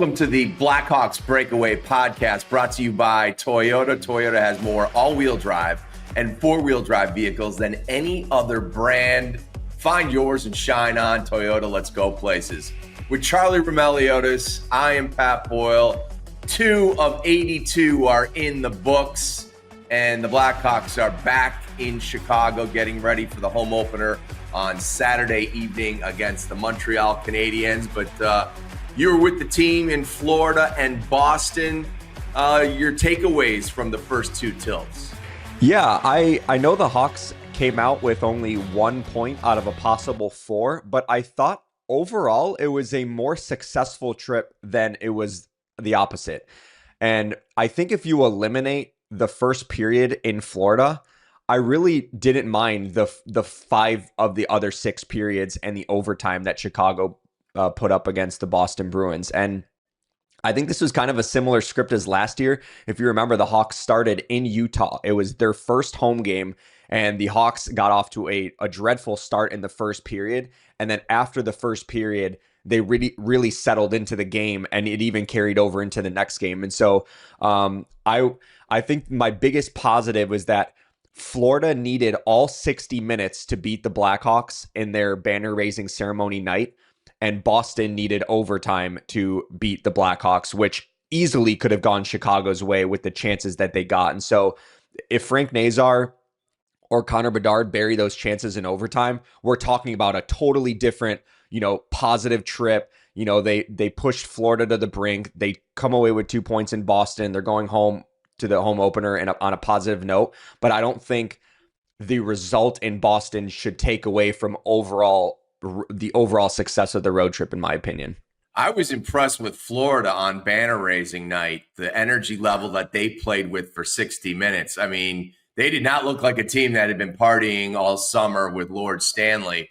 Welcome to the Blackhawks Breakaway Podcast, brought to you by Toyota. Toyota has more all-wheel drive and four-wheel drive vehicles than any other brand. Find yours and shine on. Toyota, let's go places. With Charlie Roumeliotis, I am Pat Boyle. 2 of 82 are in the books, and the Blackhawks are back in Chicago getting ready for the home opener on Saturday evening against the Montreal Canadiens. But you were with the team in Florida and Boston. Your takeaways from the first 2 tilts? Yeah, I know the Hawks came out with only 1 point out of a possible 4, but I thought overall it was a more successful trip than it was the opposite. And I think if you eliminate the first period in Florida, I really didn't mind the 5 of the other 6 periods and the overtime that Chicago put up against the Boston Bruins. And I think this was kind of a similar script as last year. If you remember, the Hawks started in Utah. It was their first home game, and the Hawks got off to a dreadful start in the first period. And then after the first period, they really settled into the game, and it even carried over into the next game. And so I think my biggest positive was that Florida needed all 60 minutes to beat the Blackhawks in their banner-raising ceremony night, and Boston needed overtime to beat the Blackhawks, which easily could have gone Chicago's way with the chances that they got. And so if Frank Nazar or Connor Bedard bury those chances in overtime, we're talking about a totally different, positive trip. They pushed Florida to the brink. They come away with 2 points in Boston. They're going home to the home opener and on a positive note. But I don't think the result in Boston should take away from the overall success of the road trip, in my opinion. I was impressed with Florida on banner raising night, the energy level that they played with for 60 minutes. I mean, they did not look like a team that had been partying all summer with Lord Stanley.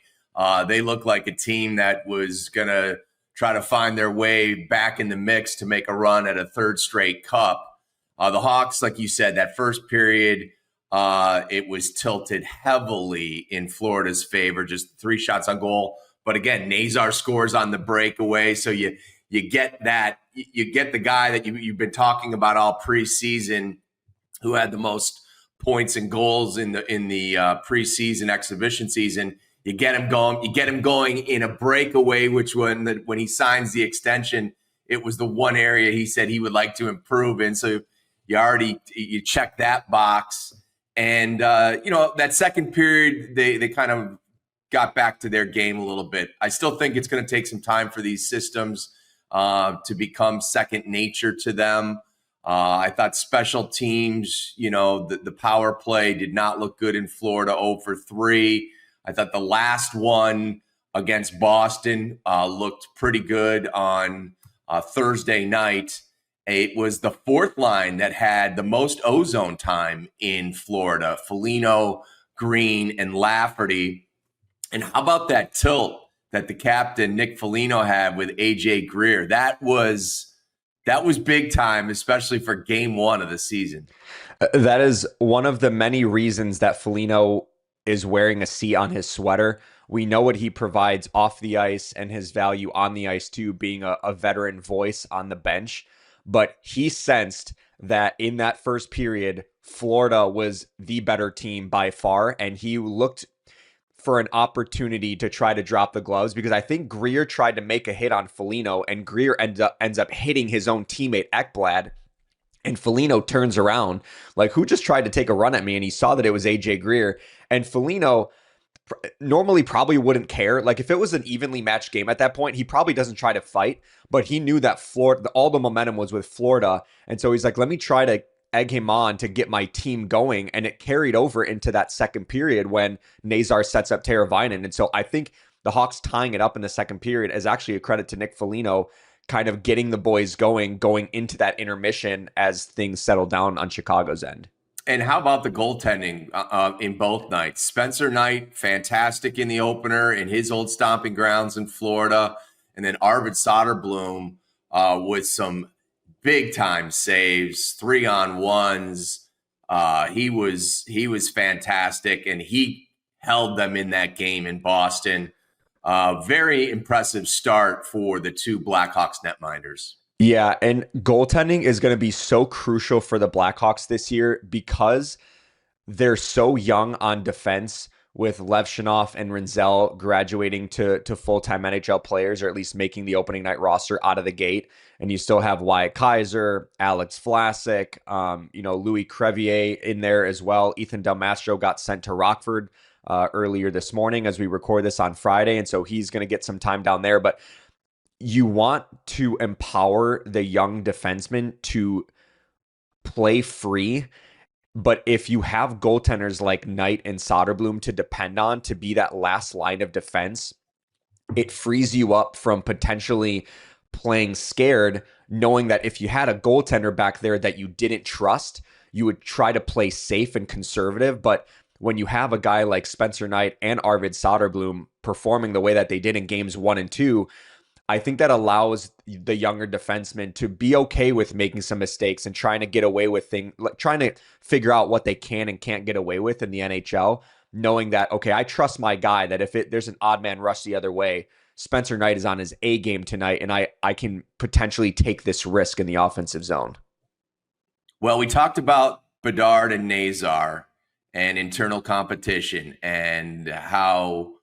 They looked like a team that was going to try to find their way back in the mix to make a run at a 3rd straight cup. The Hawks, like you said, that first period, it was tilted heavily in Florida's favor, just 3 shots on goal. But again, Nazar scores on the breakaway. So you get that. You get the guy that you've been talking about all preseason, who had the most points and goals in the preseason exhibition season. You get him going. You get him going in a breakaway, which when he signs the extension, it was the one area he said he would like to improve in. So you check that box. And, that second period, they kind of got back to their game a little bit. I still think it's going to take some time for these systems to become second nature to them. I thought special teams, the power play did not look good in Florida, 0 for 3. I thought the last one against Boston looked pretty good on Thursday night. It was the 4th line that had the most ozone time in Florida: Foligno, Green, and Lafferty. And how about that tilt that the captain, Nick Foligno, had with AJ Greer? That was big time, especially for game 1 of the season. That is one of the many reasons that Foligno is wearing a C on his sweater. We know what he provides off the ice and his value on the ice too, being a veteran voice on the bench. But he sensed that in that first period, Florida was the better team by far, and he looked for an opportunity to try to drop the gloves, because I think Greer tried to make a hit on Foligno, and Greer ends up hitting his own teammate Ekblad, and Foligno turns around like, who just tried to take a run at me? And he saw that it was AJ Greer, and Foligno normally probably wouldn't care. Like, if it was an evenly matched game at that point, he probably doesn't try to fight, but he knew that all the momentum was with Florida. And so he's like, let me try to egg him on to get my team going. And it carried over into that second period when Nazar sets up Teravainen. And so I think the Hawks tying it up in the second period is actually a credit to Nick Foligno, kind of getting the boys going into that intermission as things settle down on Chicago's end. And how about the goaltending in both nights? Spencer Knight, fantastic in the opener in his old stomping grounds in Florida. And then Arvid Söderblom with some big-time saves, 3-on-1s. He was fantastic, and he held them in that game in Boston. Very impressive start for the 2 Blackhawks netminders. Yeah, and goaltending is going to be so crucial for the Blackhawks this year because they're so young on defense with Levshunov and Rinzel graduating to full-time NHL players, or at least making the opening night roster out of the gate. And you still have Wyatt Kaiser, Alex Vlasic, Louis Crevier in there as well. Ethan Del Mastro got sent to Rockford earlier this morning as we record this on Friday. And so he's going to get some time down there. But you want to empower the young defensemen to play free. But if you have goaltenders like Knight and Söderblom to depend on to be that last line of defense, it frees you up from potentially playing scared, knowing that if you had a goaltender back there that you didn't trust, you would try to play safe and conservative. But when you have a guy like Spencer Knight and Arvid Söderblom performing the way that they did in games 1 and 2, I think that allows the younger defensemen to be okay with making some mistakes and trying to get away with things, like trying to figure out what they can and can't get away with in the NHL, knowing that, okay, I trust my guy that if there's an odd man rush the other way, Spencer Knight is on his A game tonight, and I can potentially take this risk in the offensive zone. Well, we talked about Bedard and Nazar and internal competition and how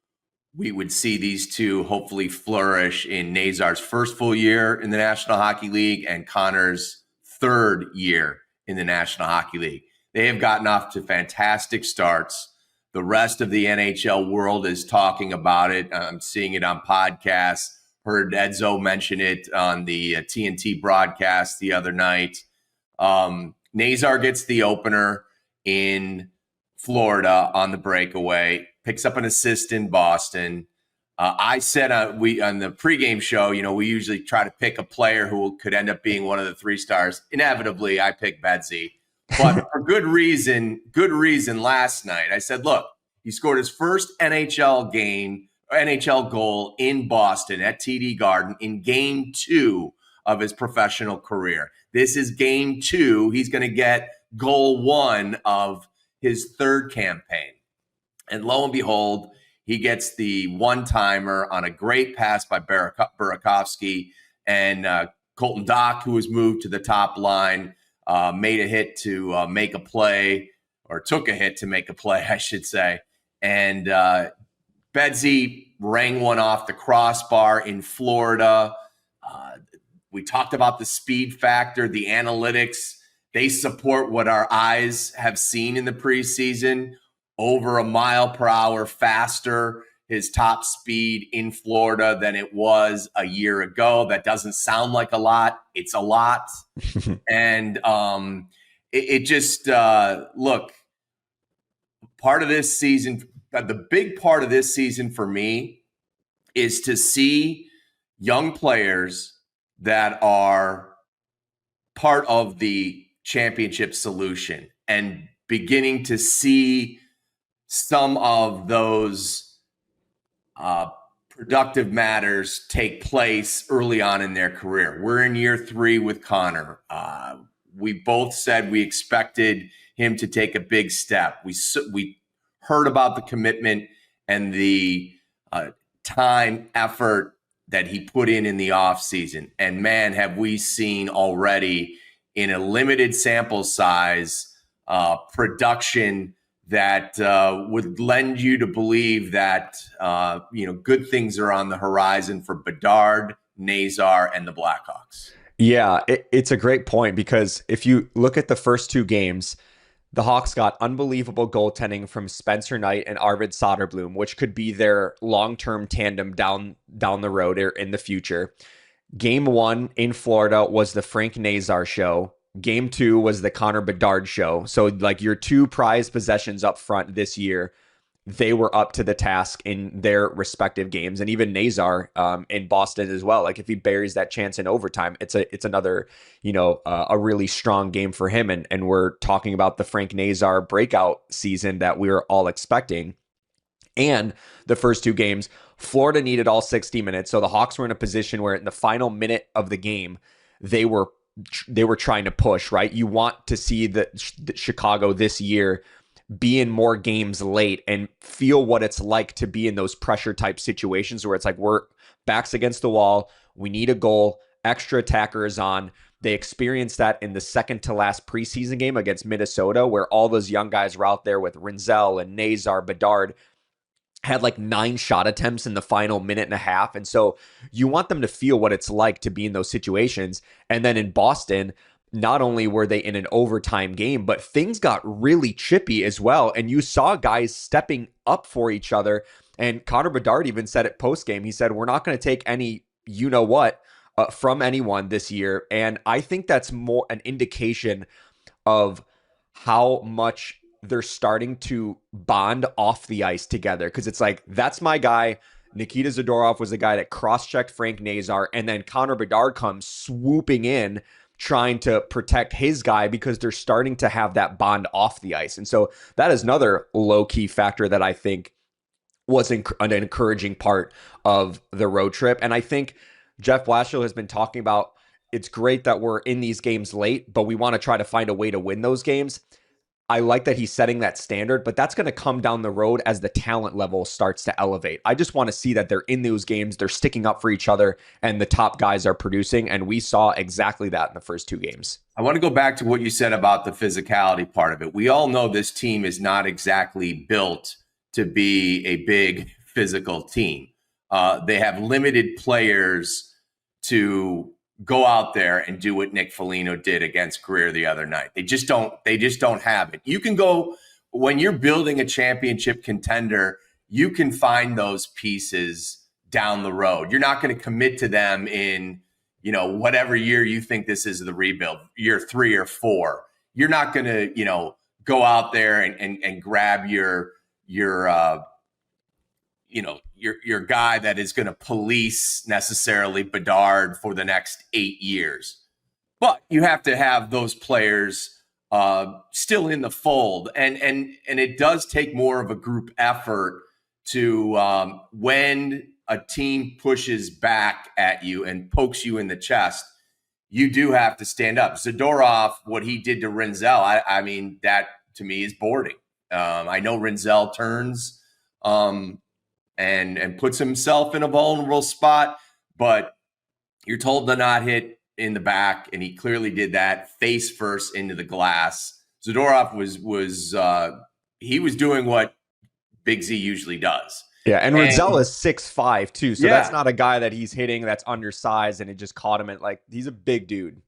we would see these two hopefully flourish in Nazar's first full year in the National Hockey League and Connor's third year in the National Hockey League. They have gotten off to fantastic starts. The rest of the NHL world is talking about it. I'm seeing it on podcasts. Heard Edzo mention it on the TNT broadcast the other night. Nazar gets the opener in Florida on the breakaway, picks up an assist in Boston. I said we on the pregame show, we usually try to pick a player who could end up being one of the 3 stars. Inevitably, I picked Bedsy. But for good reason last night. I said, look, he scored his first NHL goal in Boston at TD Garden in game 2 of his professional career. This is game 2. He's going to get goal 1 of his third campaign. And lo and behold, he gets the one-timer on a great pass by Burakovsky, and Colton Dach, who was moved to the top line, made a hit to make a play, or took a hit to make a play, I should say. And Bedsy rang one off the crossbar in Florida. We talked about the speed factor, the analytics. They support what our eyes have seen in the preseason. Over a mile per hour faster, his top speed in Florida than it was a year ago. That doesn't sound like a lot. It's a lot. And it just, look, part of this season, the big part of this season for me is to see young players that are part of the championship solution and beginning to see some of those productive matters take place early on in their career. We're in year 3 with Connor. We both said we expected him to take a big step. We heard about the commitment and the time, effort that he put in the offseason. And man, have we seen already in a limited sample size production that would lend you to believe that good things are on the horizon for Bedard, Nazar, and the Blackhawks. Yeah, it's a great point, because if you look at the first 2 games, the Hawks got unbelievable goaltending from Spencer Knight and Arvid Söderblom, which could be their long-term tandem down the road or in the future. Game 1 in Florida was the Frank Nazar show. Game 2 was the Connor Bedard show. So like your 2 prized possessions up front this year, they were up to the task in their respective games. And even Nazar in Boston as well. Like if he buries that chance in overtime, it's another, a really strong game for him. And we're talking about the Frank Nazar breakout season that we were all expecting. And the first 2 games, Florida needed all 60 minutes. So the Hawks were in a position where in the final minute of the game, they were trying to push, right? You want to see that Chicago this year be in more games late and feel what it's like to be in those pressure type situations where it's like we're backs against the wall. We need a goal extra attackers on. They experienced that in the second to last preseason game against Minnesota, where all those young guys were out there with Rinzel and Nazar, Bedard, had like 9 shot attempts in the final minute and a half. And so you want them to feel what it's like to be in those situations. And then in Boston, not only were they in an overtime game, but things got really chippy as well. And you saw guys stepping up for each other. And Connor Bedard even said it post game. He said, we're not going to take any, you know what, from anyone this year. And I think that's more an indication of how much they're starting to bond off the ice together. Because it's like, that's my guy. Nikita Zadorov was the guy that cross-checked Frank Nazar. And then Connor Bedard comes swooping in, trying to protect his guy, because they're starting to have that bond off the ice. And so that is another low-key factor that I think was an encouraging part of the road trip. And I think Jeff Blashill has been talking about, it's great that we're in these games late, but we want to try to find a way to win those games. I like that he's setting that standard, but that's going to come down the road as the talent level starts to elevate. I just want to see that they're in those games, they're sticking up for each other, and the top guys are producing, and we saw exactly that in the first 2 games. I want to go back to what you said about the physicality part of it. We all know this team is not exactly built to be a big physical team. They have limited players to go out there and do what Nick Foligno did against Greer the other night. They just don't have it. You can go, when you're building a championship contender, you can find those pieces down the road. You're not going to commit to them in, whatever year you think this is the rebuild, year 3 or 4. You're not going to, go out there and grab your guy that is going to police necessarily Bedard for the next 8 years. But you have to have those players still in the fold. And it does take more of a group effort to when a team pushes back at you and pokes you in the chest, you do have to stand up. Zadorov, what he did to Rinzel, I mean, that to me is boarding. I know Rinzel turns and puts himself in a vulnerable spot, but you're told to not hit in the back, and he clearly did that face first into the glass. Zadorov was doing what Big Z usually does. Yeah, and Rinzel is 6'5" too, so that's not a guy that he's hitting that's undersized, and it just caught him at, like, he's a big dude.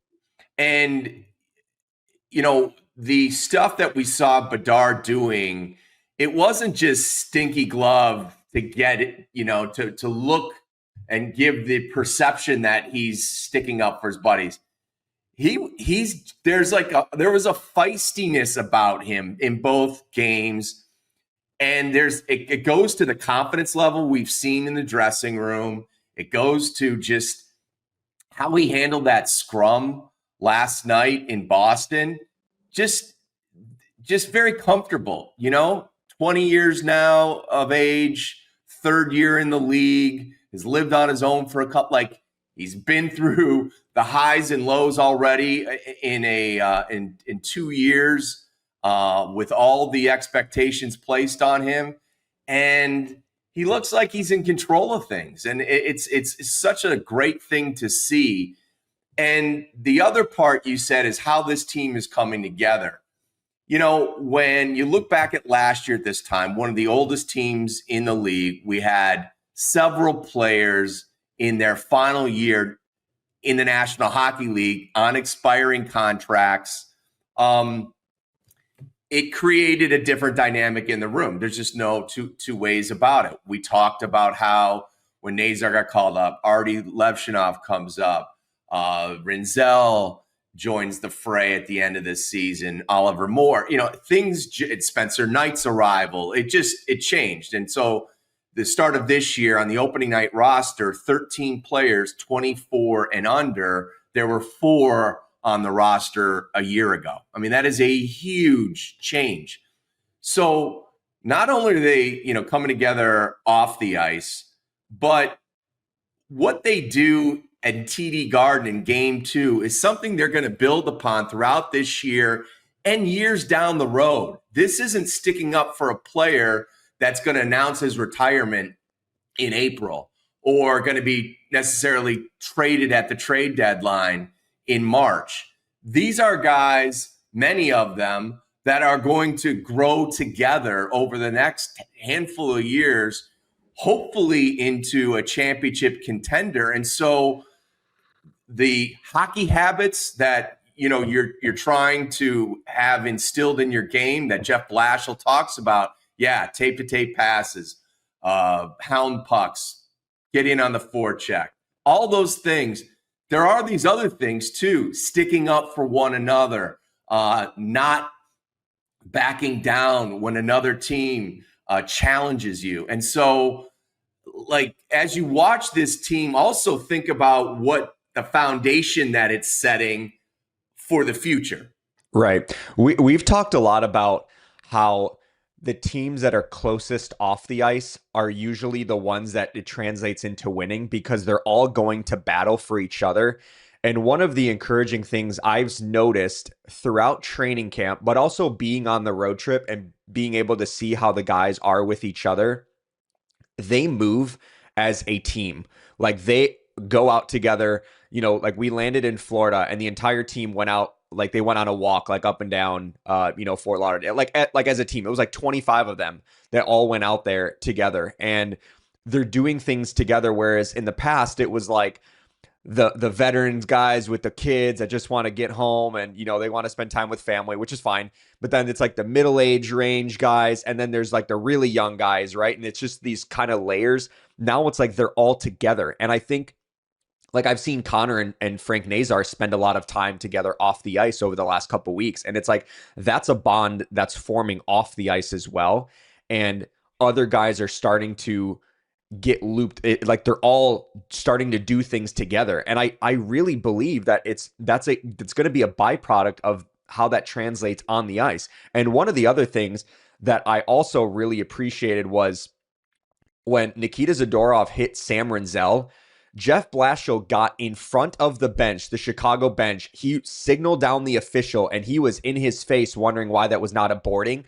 And the stuff that we saw Bedard doing, it wasn't just stinky glove to get it, to look and give the perception that he's sticking up for his buddies. There was a feistiness about him in both games. And it goes to the confidence level we've seen in the dressing room. It goes to just how he handled that scrum last night in Boston. Just very comfortable, 20 years now of age, 3rd year in the league, has lived on his own for a couple, he's been through the highs and lows already in 2 years with all the expectations placed on him. And he looks like he's in control of things. And it's such a great thing to see. And the other part you said is how this team is coming together. When you look back at last year at this time, one of the oldest teams in the league, we had several players in their final year in the National Hockey League on expiring contracts. It created a different dynamic in the room. There's just no two ways about it. We talked about how when Nazar got called up, Artyom Levshunov comes up, Rinzel joins the fray at the end of this season, Oliver Moore, Spencer Knight's arrival, it changed. And so the start of this year on the opening night roster, 13 players, 24 and under, there were 4 on the roster a year ago. I mean, that is a huge change. So not only are they, coming together off the ice, but what they do at TD Garden in Game 2 is something they're going to build upon throughout this year and years down the road. This isn't sticking up for a player that's going to announce his retirement in April or going to be necessarily traded at the trade deadline in March. These are guys, many of them, that are going to grow together over the next handful of years, hopefully into a championship contender. And so the hockey habits that you're trying to have instilled in your game that Jeff Blashill talks about, tape to tape passes, hound pucks, get in on the forecheck, all those things. There are these other things too, sticking up for one another, not backing down when another team challenges you. And so, like, as you watch this team, also think about what the foundation that it's setting for the future. Right. We've talked a lot about how the teams that are closest off the ice are usually the ones that it translates into winning, because they're all going to battle for each other. And one of the encouraging things I've noticed throughout training camp, but also being on the road trip and being able to see how the guys are with each other, they move as a team. Like, they go out together, like we landed in Florida and the entire team went out, like they went on a walk, like up and down, Fort Lauderdale, like as a team. It was like 25 of them that all went out there together, and they're doing things together. Whereas in the past, it was like the veterans guys with the kids that just want to get home and, they want to spend time with family, which is fine. But then it's like the middle-age range guys. And then there's like the really young guys, right? And it's just these kind of layers. Now it's like they're all together. And I think, like, I've seen Connor and Frank Nazar spend a lot of time together off the ice over the last couple of weeks. And it's like, that's a bond that's forming off the ice as well. And other guys are starting to get looped, like they're all starting to do things together. And I really believe that it's going to be a byproduct of how that translates on the ice. And one of the other things that I also really appreciated was when Nikita Zadorov hit Sam Rinzel, Jeff Blashill got in front of the bench, the Chicago bench. He signaled down the official and he was in his face wondering why that was not a boarding.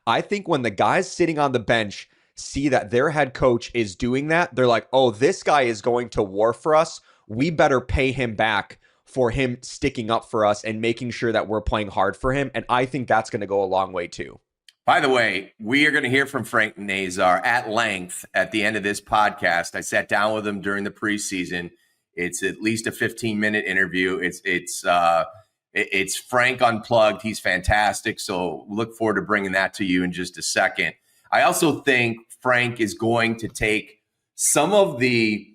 I think when the guys sitting on the bench see that their head coach is doing that, they're like, oh, this guy is going to war for us. We better pay him back for him sticking up for us and making sure that we're playing hard for him. And I think that's going to go a long way too. By the way, we are going to hear from Frank Nazar at length at the end of this podcast. I sat down with him during the preseason. It's at least a 15-minute interview. It's Frank Unplugged. He's fantastic. So look forward to bringing that to you in just a second. I also think Frank is going to take some of the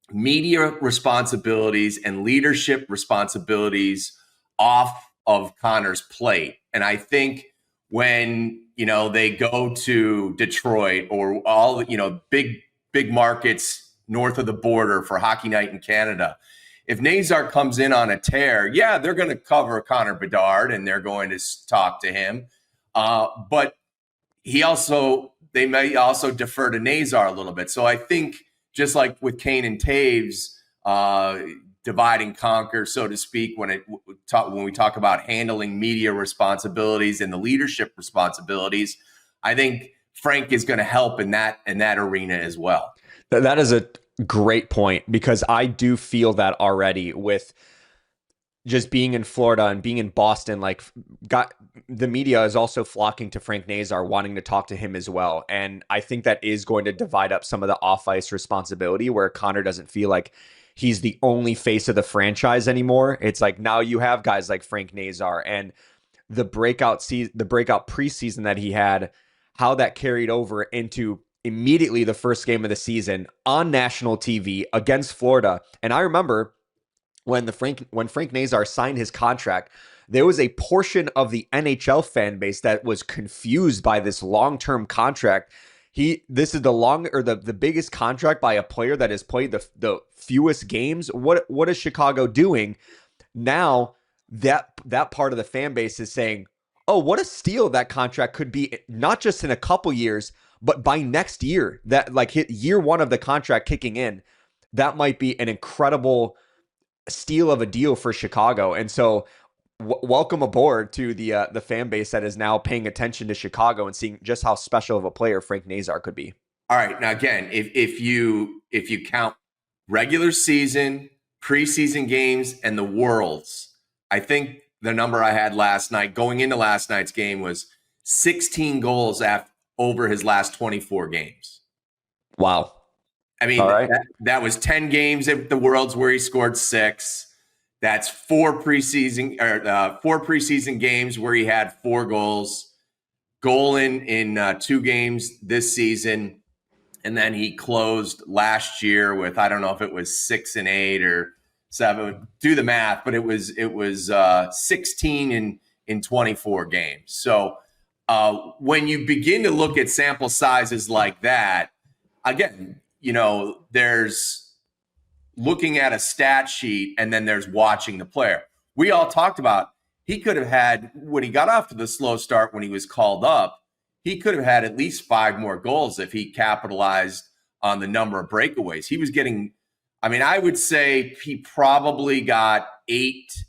media responsibilities and leadership responsibilities off of Connor's plate. And I think when, they go to Detroit or all, big markets north of the border for Hockey Night in Canada, if Nazar comes in on a tear, they're going to cover Connor Bedard and they're going to talk to him. But they may also defer to Nazar a little bit. So I think just like with Kane and Taves, divide and conquer, so to speak, when we talk about handling media responsibilities and the leadership responsibilities, I think Frank is going to help in that arena as well. That is a great point, because I do feel that already with just being in Florida and being in Boston. Like, the media is also flocking to Frank Nazar, wanting to talk to him as well. And I think that is going to divide up some of the off-ice responsibility, where Connor doesn't feel like he's the only face of the franchise anymore. It's like, now you have guys like Frank Nazar, and the breakout preseason that he had, how that carried over into immediately the first game of the season on national TV against Florida. And I remember when Frank Nazar signed his contract, there was a portion of the NHL fan base that was confused by this long-term contract. This is the biggest contract by a player that has played the fewest games. What is Chicago doing? Now that part of the fan base is saying, oh, what a steal that contract could be, not just in a couple years, but by next year. That, like, hit year one of the contract kicking in, that might be an incredible steal of a deal for Chicago. And so welcome aboard to the fan base that is now paying attention to Chicago and seeing just how special of a player Frank Nazar could be. All right. Now, again, if you count regular season, preseason games, and the Worlds, I think the number I had last night going into last night's game was 16 goals over his last 24 games. Wow. I mean, that was 10 games at the Worlds where he scored 6. That's 4 preseason games where he had 4 goals. Goal in 2 games this season. And then he closed last year with, I don't know if it was 6 and 8 or 7. Do the math, but it was 16 in 24 games. So when you begin to look at sample sizes like that, again, there's looking at a stat sheet and then there's watching the player. We all talked about he could have had, when he got off to the slow start when he was called up, he could have had at least 5 more goals if he capitalized on the number of breakaways. He was getting, I would say he probably got 8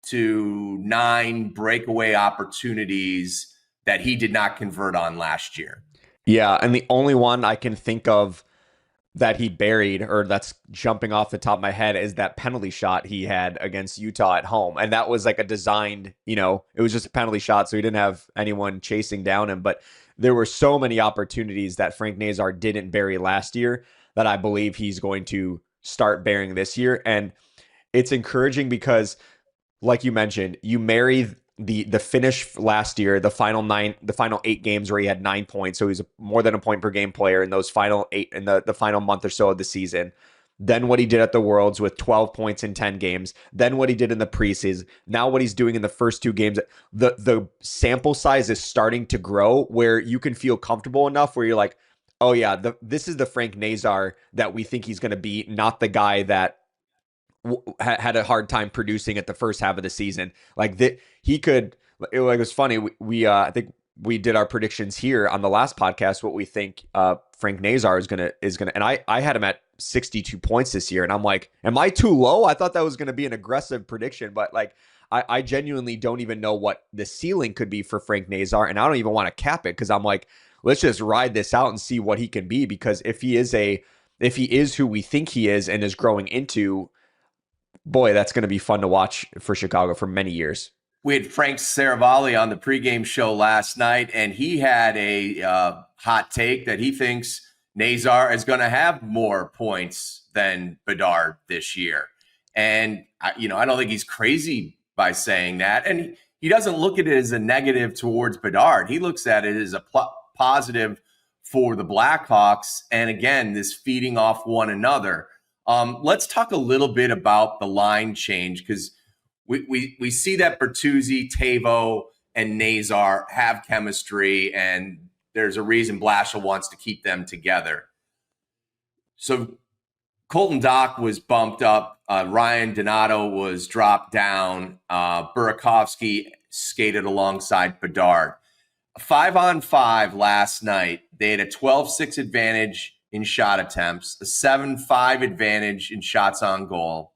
to 9 breakaway opportunities that he did not convert on last year. Yeah, and the only one I can think of that he buried, or that's jumping off the top of my head, is that penalty shot he had against Utah at home. And that was like a designed, it was just a penalty shot, so he didn't have anyone chasing down him. But there were so many opportunities that Frank Nazar didn't bury last year that I believe he's going to start burying this year. And it's encouraging because, like you mentioned, you marry the finish last year, the final 8 games where he had 9 points. So he's more than a point per game player in those final 8 in the final month or so of the season. Then what he did at the Worlds with 12 points in 10 games. Then what he did in the preseason. Now what he's doing in the first 2 games. The sample size is starting to grow where you can feel comfortable enough where you're like, oh yeah, this is the Frank Nazar that we think he's going to be, not the guy that had a hard time producing at the first half of the season. Like that, he could. It was funny. We I think we did our predictions here on the last podcast. What we think Frank Nazar is gonna, and I had him at 62 points this year, and I'm like, am I too low? I thought that was gonna be an aggressive prediction, but like I genuinely don't even know what the ceiling could be for Frank Nazar, and I don't even want to cap it because I'm like, let's just ride this out and see what he can be. Because if he is who we think he is and is growing into, boy, that's going to be fun to watch for Chicago for many years. We had Frank Saravalli on the pregame show last night, and he had a hot take that he thinks Nazar is going to have more points than Bedard this year. And, I don't think he's crazy by saying that. And he doesn't look at it as a negative towards Bedard. He looks at it as a positive for the Blackhawks. And again, this feeding off one another. Let's talk a little bit about the line change, because we see that Bertuzzi, Teuws, and Nazar have chemistry, and there's a reason Blashill wants to keep them together. So Colton Dach was bumped up. Ryan Donato was dropped down. Burakovsky skated alongside Bedard. 5-on-5 last night. They had a 12-6 advantage in shot attempts, a 7-5 advantage in shots on goal,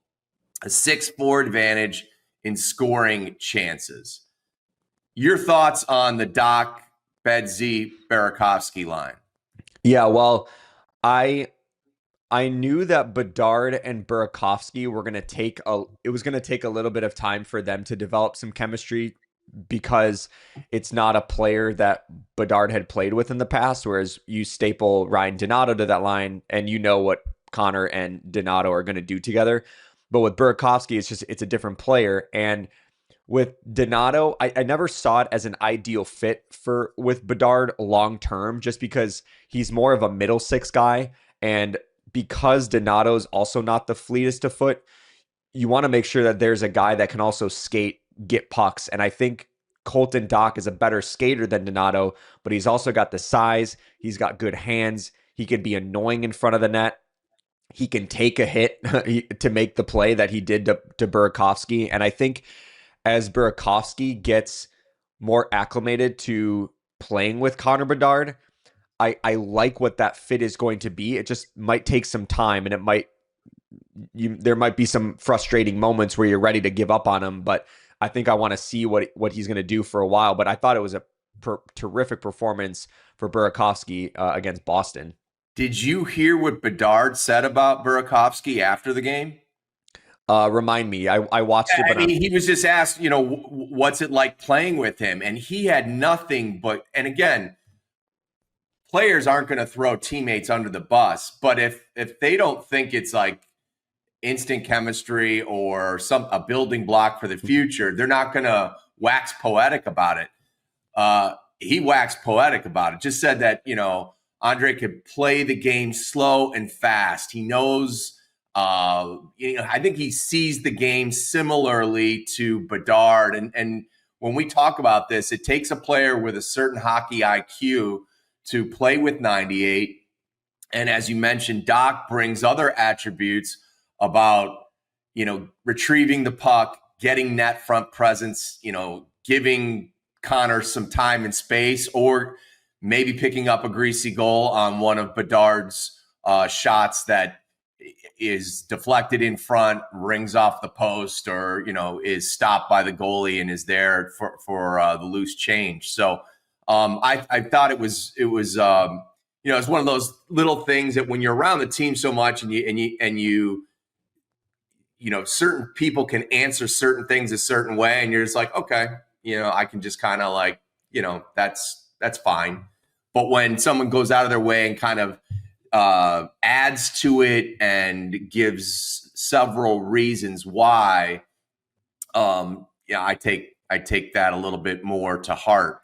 a 6-4 advantage in scoring chances. Your thoughts on the Dach, Bedzi, Burakovsky line? Yeah, well, I knew that Bedard and Burakovsky were going to take a little bit of time for them to develop some chemistry, because it's not a player that Bedard had played with in the past, whereas you staple Ryan Donato to that line and you know what Connor and Donato are going to do together. But with Burakovsky, it's a different player. And with Donato, I never saw it as an ideal fit with Bedard long term, just because he's more of a middle six guy. And because Donato's also not the fleetest of foot, you want to make sure that there's a guy that can also skate, get pucks. And I think Colton Dach is a better skater than Donato, but he's also got the size. He's got good hands. He can be annoying in front of the net. He can take a hit to make the play that he did to Burakovsky. And I think as Burakovsky gets more acclimated to playing with Connor Bedard, I like what that fit is going to be. It just might take some time, and there might be some frustrating moments where you're ready to give up on him, but I think I want to see what he's going to do for a while. But I thought it was a terrific performance for Burakovsky against Boston. Did you hear what Bedard said about Burakovsky after the game? Remind me. I watched it, but he was just asked, what's it like playing with him? And he had nothing but, and again, players aren't going to throw teammates under the bus, but if they don't think it's like instant chemistry or a building block for the future, they're not going to wax poetic about it. He waxed poetic about it. Just said that, Andre could play the game slow and fast. He knows, I think he sees the game similarly to Bedard. And when we talk about this, it takes a player with a certain hockey IQ to play with 98. And as you mentioned, Dach brings other attributes about, retrieving the puck, getting net front presence, giving Connor some time and space, or maybe picking up a greasy goal on one of Bedard's shots that is deflected in front, rings off the post, or, is stopped by the goalie and is there for the loose change. So I thought it was it's one of those little things that when you're around the team so much and you certain people can answer certain things a certain way, and you're just like, okay, I can just kind of like, that's fine. But when someone goes out of their way and kind of adds to it and gives several reasons why, I take that a little bit more to heart.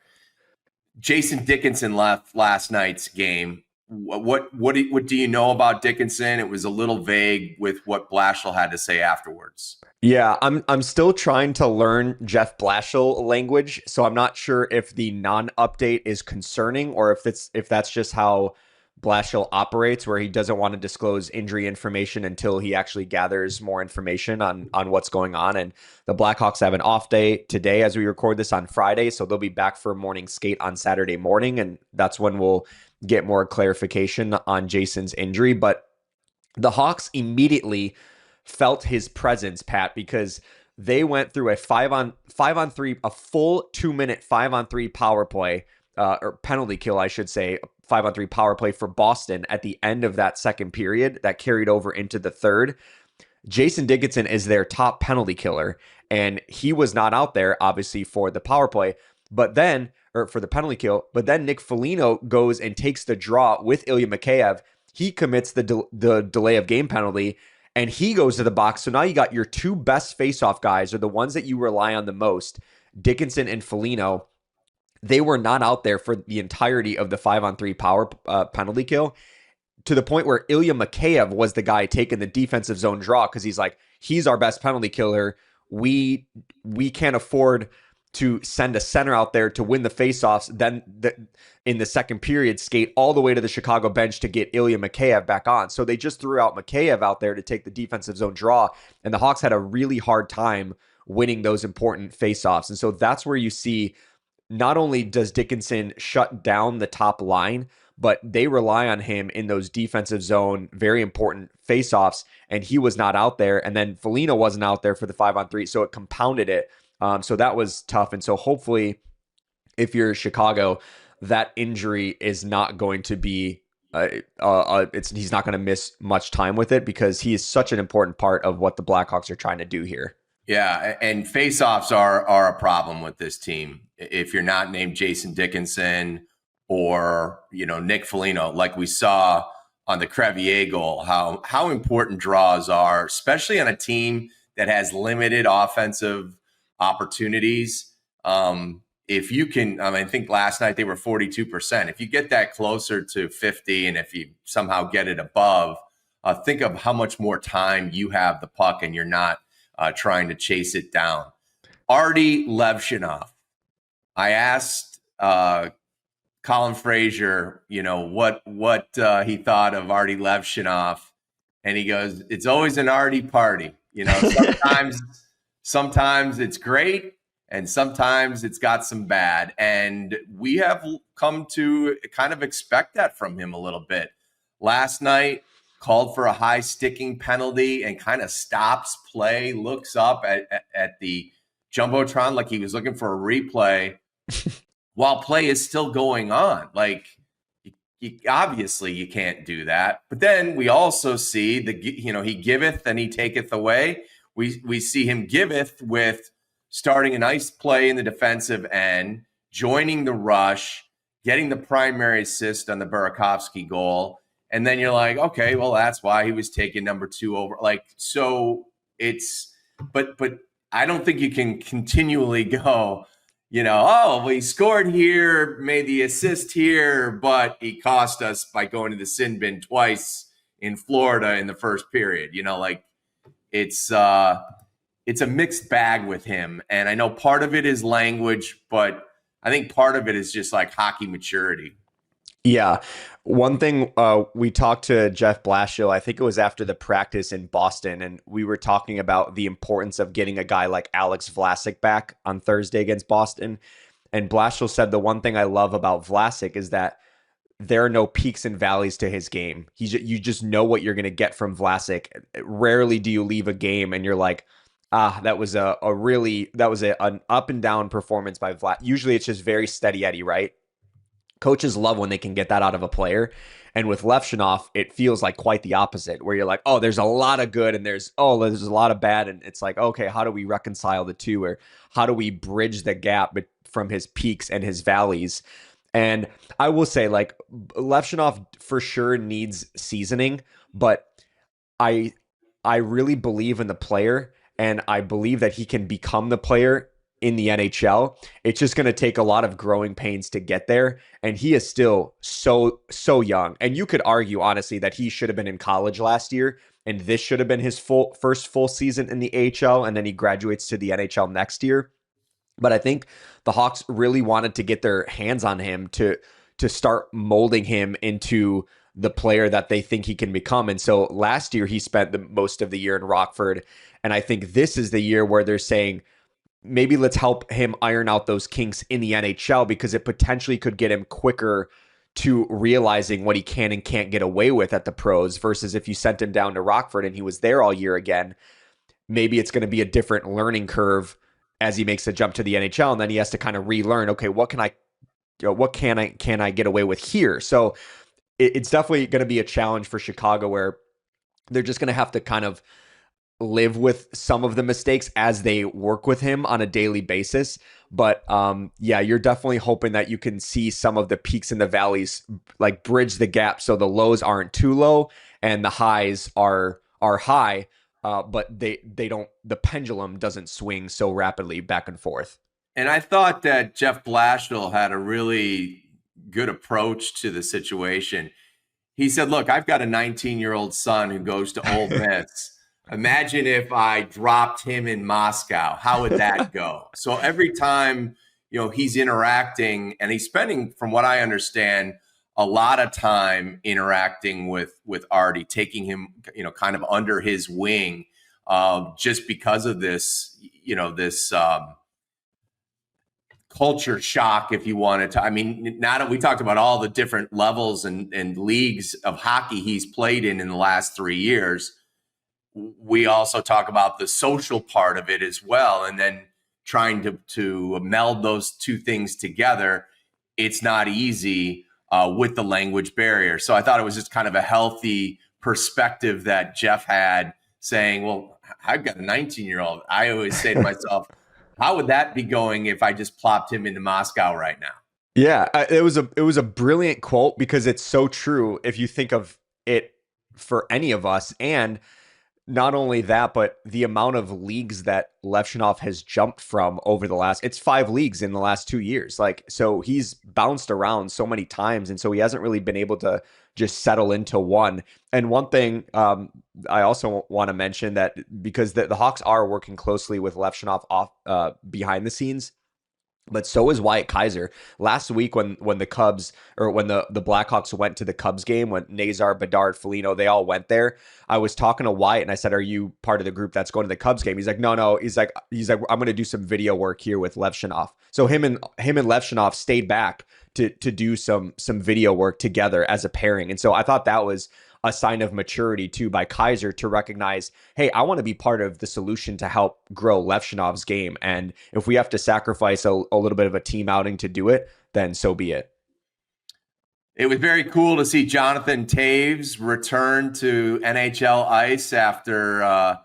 Jason Dickinson left last night's game. What do you know about Dickinson? It was a little vague with what Blashill had to say afterwards. Yeah, I'm still trying to learn Jeff Blashill language, so I'm not sure if the non-update is concerning or if that's just how Blashill operates, where he doesn't want to disclose injury information until he actually gathers more information on what's going on. And the Blackhawks have an off day today as we record this on Friday, so they'll be back for morning skate on Saturday morning, and that's when we'll get more clarification on Jason's injury. But the Hawks immediately felt his presence, Pat, because they went through a 5-on-3, a full 2-minute 5-on-3 power play, or penalty kill, I should say, 5-on-3 power play for Boston at the end of that second period that carried over into the third. Jason Dickinson is their top penalty killer, and he was not out there, obviously, for the power play, or for the penalty kill. But then Nick Foligno goes and takes the draw with Ilya Mikheyev. He commits the delay of game penalty, and he goes to the box. So now you got your two best faceoff guys, or the ones that you rely on the most, Dickinson and Foligno. They were not out there for the entirety of the 5-on-3 power penalty kill, to the point where Ilya Mikheyev was the guy taking the defensive zone draw because he's our best penalty killer. We can't afford to send a center out there to win the faceoffs, then in the second period skate all the way to the Chicago bench to get Ilya Mikheyev back on. So they just threw out Mikheyev out there to take the defensive zone draw, and the Hawks had a really hard time winning those important faceoffs. And so that's where you see not only does Dickinson shut down the top line, but they rely on him in those defensive zone, very important faceoffs, and he was not out there. And then Foligno wasn't out there for the 5-on-3, so it compounded it. So that was tough. And so hopefully, if you're Chicago, that injury is not going to be, he's not going to miss much time with it, because he is such an important part of what the Blackhawks are trying to do here. Yeah, and faceoffs are a problem with this team. If you're not named Jason Dickinson or, Nick Foligno, like we saw on the Crevier goal, how important draws are, especially on a team that has limited offensive opportunities. If you can, I think last night they were 42%. If you get that closer to 50, and if you somehow get it above, think of how much more time you have the puck and you're not trying to chase it down. Artyom Levshunov. I asked Colin Fraser, what he thought of Artyom Levshunov, and he goes, "It's always an Artie party." Sometimes it's great, and sometimes it's got some bad. And we have come to kind of expect that from him a little bit. Last night, called for a high sticking penalty and kind of stops play, looks up at the Jumbotron like he was looking for a replay while play is still going on. Like, obviously you can't do that. But then we also see he giveth and he taketh away. We see him giveth with starting a nice play in the defensive end, joining the rush, getting the primary assist on the Burakovsky goal. And then you're like, okay, well, that's why he was taking number 2 over. Like, so it's, but I don't think you can continually go, well, he scored here, made the assist here, but he cost us by going to the sin bin twice in Florida in the first period. Like it's a mixed bag with him. And I know part of it is language, but I think part of it is just like hockey maturity. Yeah. One thing, we talked to Jeff Blashill, I think it was after the practice in Boston, and we were talking about the importance of getting a guy like Alex Vlasic back on Thursday against Boston. And Blashill said the one thing I love about Vlasic is that there are no peaks and valleys to his game. You just know what you're going to get from Vlasic. Rarely do you leave a game and you're like, that was an up and down performance by Vlasic. Usually it's just very steady Eddie, right? Coaches love when they can get that out of a player. And with Levshunov, it feels like quite the opposite, where you're like, oh, there's a lot of good and there's a lot of bad. And it's like, okay, how do we reconcile the two? Or how do we bridge the gap from his peaks and his valleys? And I will say, like, Levshunov for sure needs seasoning, but I really believe in the player, and I believe that he can become the player in the NHL. It's just going to take a lot of growing pains to get there. And he is still so young. And you could argue, honestly, that he should have been in college last year, and this should have been his first full season in the AHL, and then he graduates to the NHL next year. But I think the Hawks really wanted to get their hands on him to start molding him into the player that they think he can become. And so last year he spent the most of the year in Rockford. And I think this is the year where they're saying, maybe let's help him iron out those kinks in the NHL, because it potentially could get him quicker to realizing what he can and can't get away with at the pros, versus if you sent him down to Rockford and he was there all year again, maybe it's going to be a different learning curve as he makes the jump to the NHL. And then he has to kind of relearn, okay, what can I get away with here? So it's definitely going to be a challenge for Chicago, where they're just going to have to kind of live with some of the mistakes as they work with him on a daily basis. But yeah, you're definitely hoping that you can see some of the peaks and the valleys, like bridge the gap so the lows aren't too low and the highs are high, but the pendulum doesn't swing so rapidly back and forth. And I thought that Jeff Blashill had a really good approach to the situation. He said, look, I've got a 19-year-old son who goes to Ole Miss. Imagine if I dropped him in Moscow. How would that go? So every time, he's interacting, and he's spending, from what I understand, a lot of time interacting with Artie, taking him, kind of under his wing, just because of this, this culture shock, if you wanted to. I mean, now that we talked about all the different levels and leagues of hockey he's played in the last 3 years, we also talk about the social part of it as well. And then trying to meld those two things together, it's not easy with the language barrier. So I thought it was just kind of a healthy perspective that Jeff had, saying, well, I've got a 19-year-old. I always say to myself, how would that be going if I just plopped him into Moscow right now? Yeah, it was a brilliant quote, because it's so true if you think of it for any of us. And not only that, but the amount of leagues that Levshunov has jumped from over it's 5 leagues in the last 2 years. Like, so he's bounced around so many times. And so he hasn't really been able to just settle into one. And one thing I also want to mention, that because the Hawks are working closely with Levshunov off behind the scenes, but so is Wyatt Kaiser. Last week when the Cubs, or when the Blackhawks went to the Cubs game, when Nazar, Bedard, Foligno, they all went there, I was talking to Wyatt and I said, are you part of the group that's going to the Cubs game? He's like, no. He's like, I'm going to do some video work here with Levshunov. So him and Levshunov stayed back to do some video work together as a pairing. And so I thought that was a sign of maturity too by Kaiser, to recognize, hey, I want to be part of the solution to help grow Levshunov's game. And if we have to sacrifice a little bit of a team outing to do it, then so be it. It was very cool to see Jonathan Toews return to NHL ice after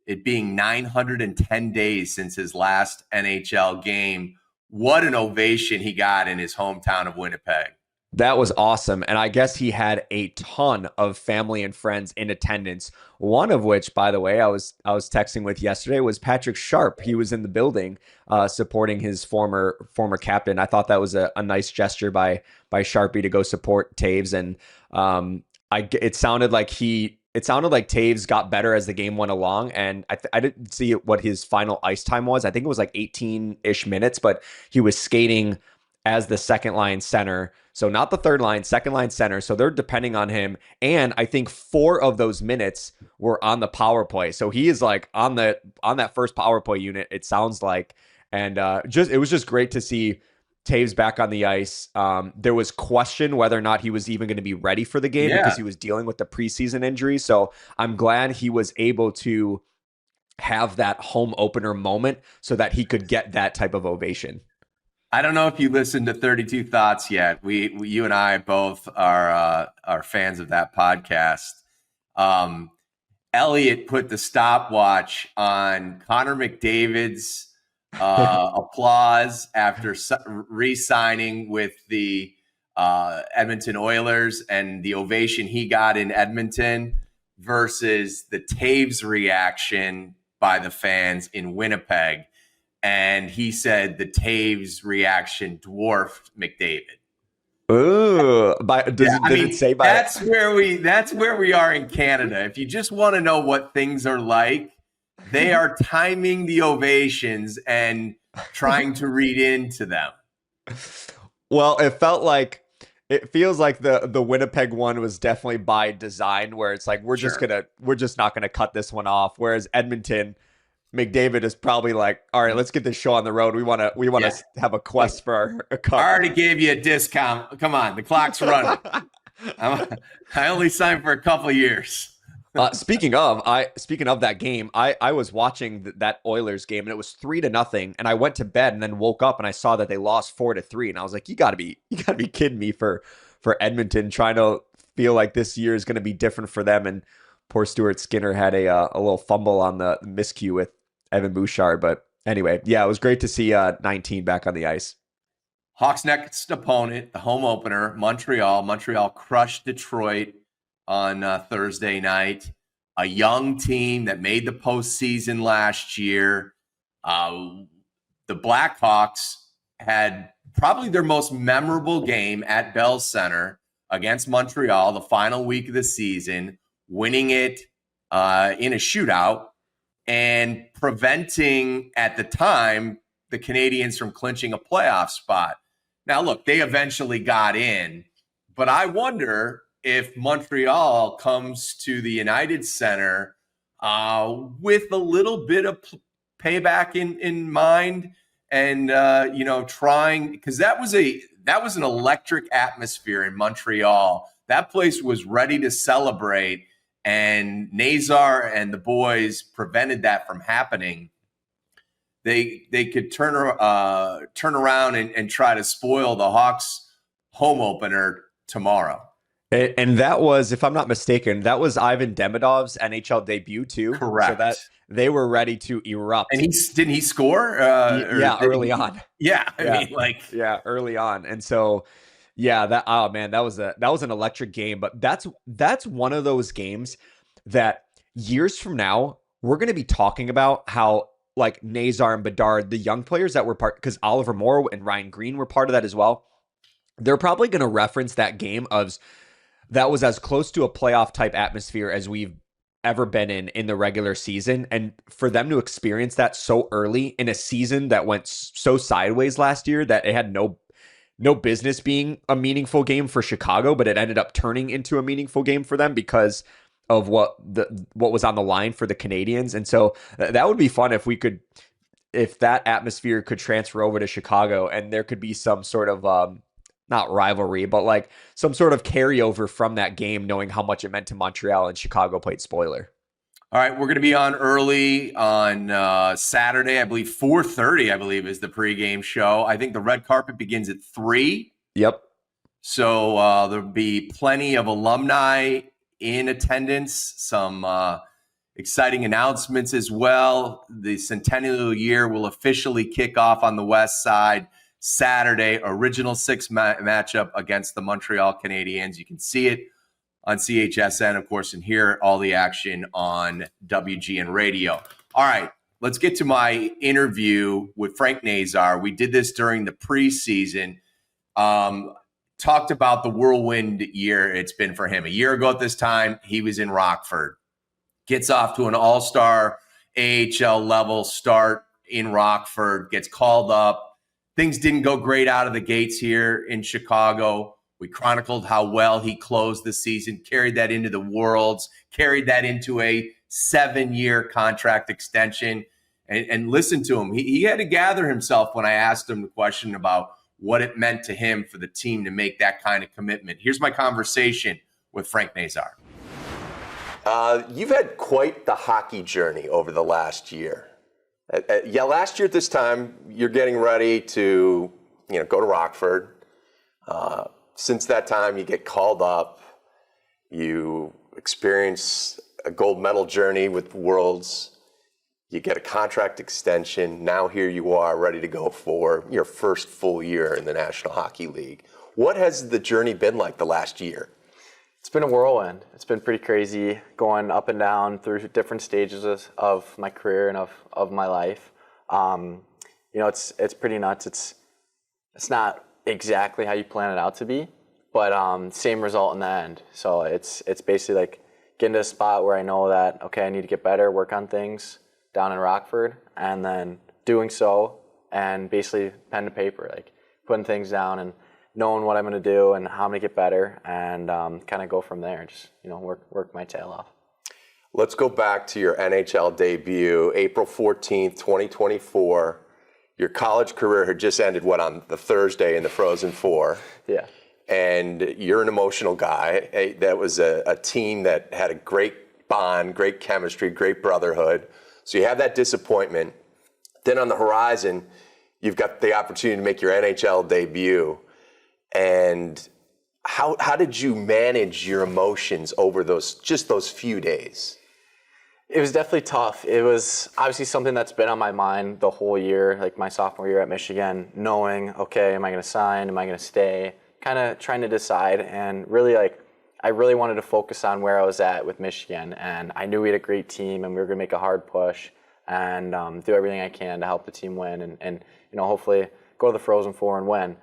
it being 910 days since his last NHL game. What an ovation he got in his hometown of Winnipeg. That was awesome. And I guess he had a ton of family and friends in attendance. One of which, by the way, I was texting with yesterday was Patrick Sharp. He was in the building supporting his former captain. I thought that was a nice gesture by Sharpie to go support Taves. And it sounded like Taves got better as the game went along. And I didn't see what his final ice time was. I think it was like 18-ish minutes, but he was skating as the second line center. So not the third line, second line center. So they're depending on him. And I think 4 of those minutes were on the power play. So he is like on that first power play unit, it sounds like. And it was just great to see Taves back on the ice. There was question whether or not he was even going to be ready for the game because he was dealing with the preseason injury. So I'm glad he was able to have that home opener moment so that he could get that type of ovation. I don't know if you listened to 32 Thoughts yet. You and I both are fans of that podcast. Elliot put the stopwatch on Connor McDavid's applause after re-signing with the Edmonton Oilers and the ovation he got in Edmonton versus the Taves reaction by the fans in Winnipeg. And he said the Taves reaction dwarfed McDavid. Ooh, it say by that's where we are in Canada. If you just want to know what things are like, they are timing the ovations and trying to read into them. Well, it feels like the Winnipeg one was definitely by design, where it's like we're just not gonna cut this one off. Whereas Edmonton, McDavid is probably like, all right, let's get this show on the road. We want to have a quest for a cup. I already gave you a discount. Come on, the clock's running. I only signed for a couple of years. Speaking of that game, I was watching that Oilers game and it was 3-0, and I went to bed and then woke up and I saw that they lost 4-3, and I was like, you gotta be kidding me for Edmonton, trying to feel like this year is going to be different for them. And poor Stuart Skinner had a little fumble on the miscue with Evan Bouchard. But anyway, yeah, it was great to see 19 back on the ice. Hawks' next opponent, the home opener, Montreal. Montreal crushed Detroit on Thursday night. A young team that made the postseason last year. The Blackhawks had probably their most memorable game at Bell Center against Montreal the final week of the season, winning it in a shootout and preventing, at the time, the Canadiens from clinching a playoff spot. Now, look, they eventually got in, but I wonder if Montreal comes to the United Center with a little bit of payback in mind and, trying, because that was an electric atmosphere in Montreal. That place was ready to celebrate, and Nazar and the boys prevented that from happening. They could turn around and try to spoil the Hawks home opener tomorrow. And that was, if I'm not mistaken, that was Ivan Demidov's NHL debut too. Correct. So that they were ready to erupt. And didn't he score? Early on. Yeah, early on. And so, yeah, that was an electric game. But that's one of those games that years from now we're going to be talking about how, like, Nazar and Bedard, the young players that were part, because Oliver Moore and Ryan Green were part of that as well. They're probably going to reference that game as that was as close to a playoff type atmosphere as we've ever been in the regular season. And for them to experience that so early in a season that went so sideways last year that it had no business being a meaningful game for Chicago, but it ended up turning into a meaningful game for them because of what was on the line for the Canadiens. And so that would be fun if that atmosphere could transfer over to Chicago and there could be some sort of not rivalry, but like some sort of carryover from that game, knowing how much it meant to Montreal and Chicago played spoiler. All right, we're going to be on early on Saturday, I believe 4:30, I believe is the pregame show. I think the red carpet begins at 3. Yep. So there'll be plenty of alumni in attendance, some exciting announcements as well. The Centennial year will officially kick off on the West Side Saturday, original six matchup against the Montreal Canadiens. You can see it on CHSN, of course, and hear all the action on WGN Radio. All right, let's get to my interview with Frank Nazar. We did this during the preseason. Talked about the whirlwind year it's been for him. A year ago at this time, he was in Rockford. Gets off to an all-star AHL level start in Rockford, gets called up. Things didn't go great out of the gates here in Chicago. We chronicled how well he closed the season, carried that into the Worlds, carried that into a 7-year contract extension. And listen to him. He had to gather himself when I asked him the question about what it meant to him for the team to make that kind of commitment. Here's my conversation with Frank Nazar. You've had quite the hockey journey over the last year. Last year at this time, you're getting ready to, go to Rockford. Since that time, you get called up. You experience a gold medal journey with Worlds. You get a contract extension. Now here you are, ready to go for your first full year in the National Hockey League. What has the journey been like the last year? It's been a whirlwind. It's been pretty crazy, going up and down through different stages of my career and of my life. It's pretty nuts. It's not exactly how you plan it out to be, but same result in the end. So it's basically like getting to a spot where I know that, okay, I need to get better, work on things down in Rockford, and then doing so and basically pen to paper, like putting things down and knowing what I'm going to do and how I'm going to get better, and kind of go from there. Just work my tail off. Let's go back to your NHL debut, April 14th, 2024. Your college career had just ended, on the Thursday in the Frozen Four? Yeah. And you're an emotional guy. That was a team that had a great bond, great chemistry, great brotherhood. So you have that disappointment. Then on the horizon, you've got the opportunity to make your NHL debut. And how did you manage your emotions over those few days? It was definitely tough. It was obviously something that's been on my mind the whole year, like my sophomore year at Michigan, knowing, okay, am I going to sign? Am I going to stay? Kind of trying to decide. And really, I really wanted to focus on where I was at with Michigan. And I knew we had a great team and we were going to make a hard push and do everything I can to help the team win and hopefully go to the Frozen Four and win.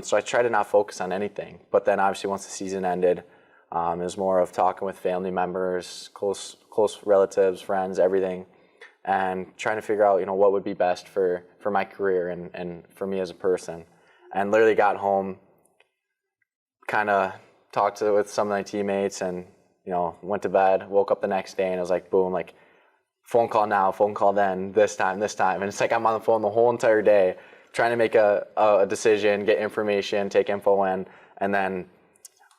So I tried to not focus on anything. But then obviously once the season ended, it was more of talking with family members, close relatives, friends, everything, and trying to figure out, what would be best for my career and for me as a person. And literally got home, kind of talked with some of my teammates and, went to bed, woke up the next day and it was like, boom, like phone call now, phone call then, this time. And it's like I'm on the phone the whole entire day trying to make a decision, get information, take info in, and then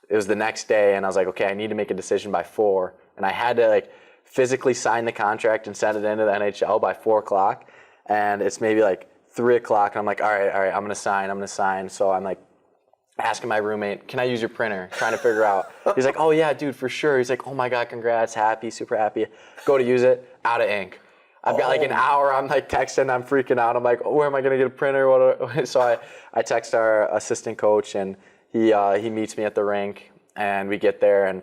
it was the next day and I was like, okay, I need to make a decision by 4. And I had to physically sign the contract and send it into the NHL by 4:00. And it's maybe 3:00 and I'm like, all right, I'm gonna sign. So I'm asking my roommate, can I use your printer? Trying to figure out. He's like, oh yeah, dude, for sure. He's like, oh my God, congrats, happy, super happy. Go to use it, out of ink. I've got an hour, I'm texting, I'm freaking out. I'm like, oh, where am I gonna get a printer? So I text our assistant coach and he meets me at the rink and we get there and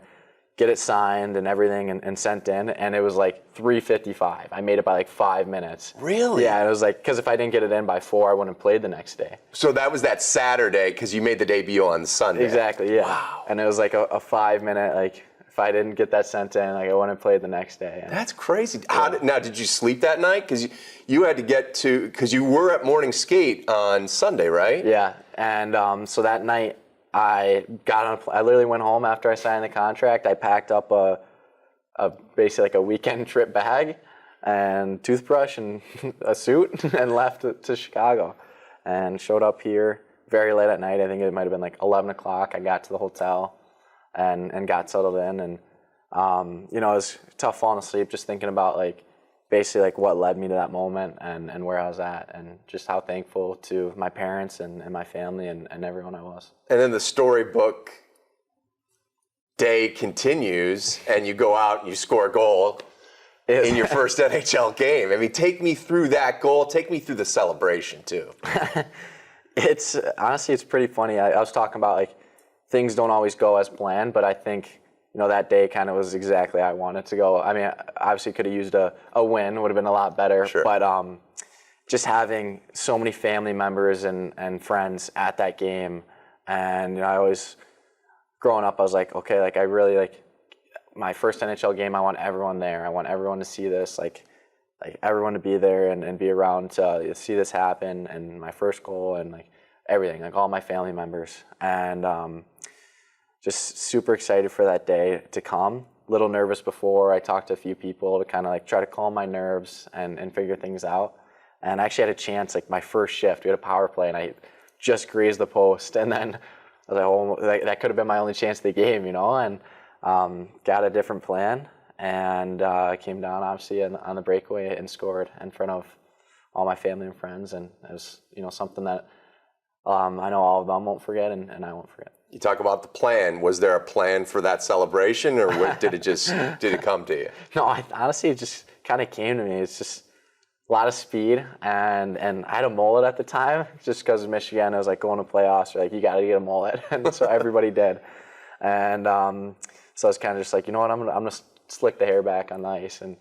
get it signed and everything and sent in, and it was 3:55. I made it by 5 minutes. Really? Yeah, it was because if I didn't get it in by 4, I wouldn't have played the next day. So that was that Saturday because you made the debut on Sunday. Exactly, yeah. Wow. And it was a 5-minute, if I didn't get that sent in, I wouldn't have played the next day. And that's crazy. Now, did you sleep that night? Because you had to because you were at morning skate on Sunday, right? Yeah, and so that night, I literally went home after I signed the contract. I packed up basically a weekend trip bag and toothbrush and a suit and left to Chicago and showed up here very late at night. I think it might have been 11 o'clock. I got to the hotel and got settled in, and it was tough falling asleep just thinking about basically like what led me to that moment and where I was at, and just how thankful to my parents and my family and everyone I was. And then the storybook day continues, and you go out and you score a goal in your first NHL game. I mean, take me through that goal. Take me through the celebration too. It's honestly, it's pretty funny. I was talking about like things don't always go as planned, but I think, you know, that day kind of was exactly how I wanted to go. I mean, obviously could have used a win, would have been a lot better. Sure. But just having so many family members and friends at that game, and you know, I always, growing up, I was like, okay, like I really like my first NHL game. I want everyone there. I want everyone to see this, like everyone to be there and be around to see this happen, and my first goal and like everything, like all my family members, and just super excited for that day to come. A little nervous before. I talked to a few people to kind of like try to calm my nerves and figure things out. And I actually had a chance, like my first shift, we had a power play, and I just grazed the post, and then I was like, oh, that could have been my only chance of the game, you know, and got a different plan, and came down obviously on the breakaway and scored in front of all my family and friends, and it was, you know, something that I know all of them won't forget, and I won't forget. You talk about the plan. Was there a plan for that celebration, or did it come to you? No, honestly, it just kind of came to me. It's just a lot of speed, and I had a mullet at the time, just because of Michigan. I was like going to playoffs, like you got to get a mullet, and so everybody did. And so I was kind of just like, you know what, I'm gonna slick the hair back on the ice and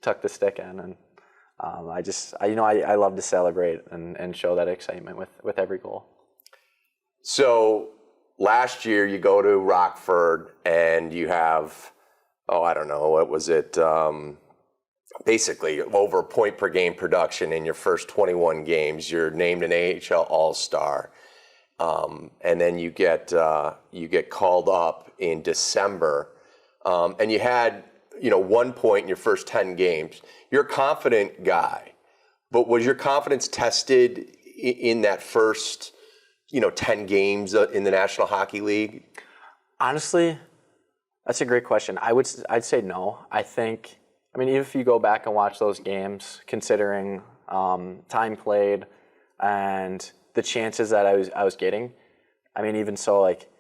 tuck the stick in, and I love to celebrate and show that excitement with every goal. So last year you go to Rockford and you have, I don't know, what was it? Basically over a point per game production in your first 21 games. You're named an AHL All-Star, and then you get called up in December, and you had 1 point in your first 10 games. You're a confident guy, but was your confidence tested in that first 10 games in the National Hockey League? Honestly, that's a great question. I'd say no. Even if you go back and watch those games, considering time played and the chances that I was getting, even so, like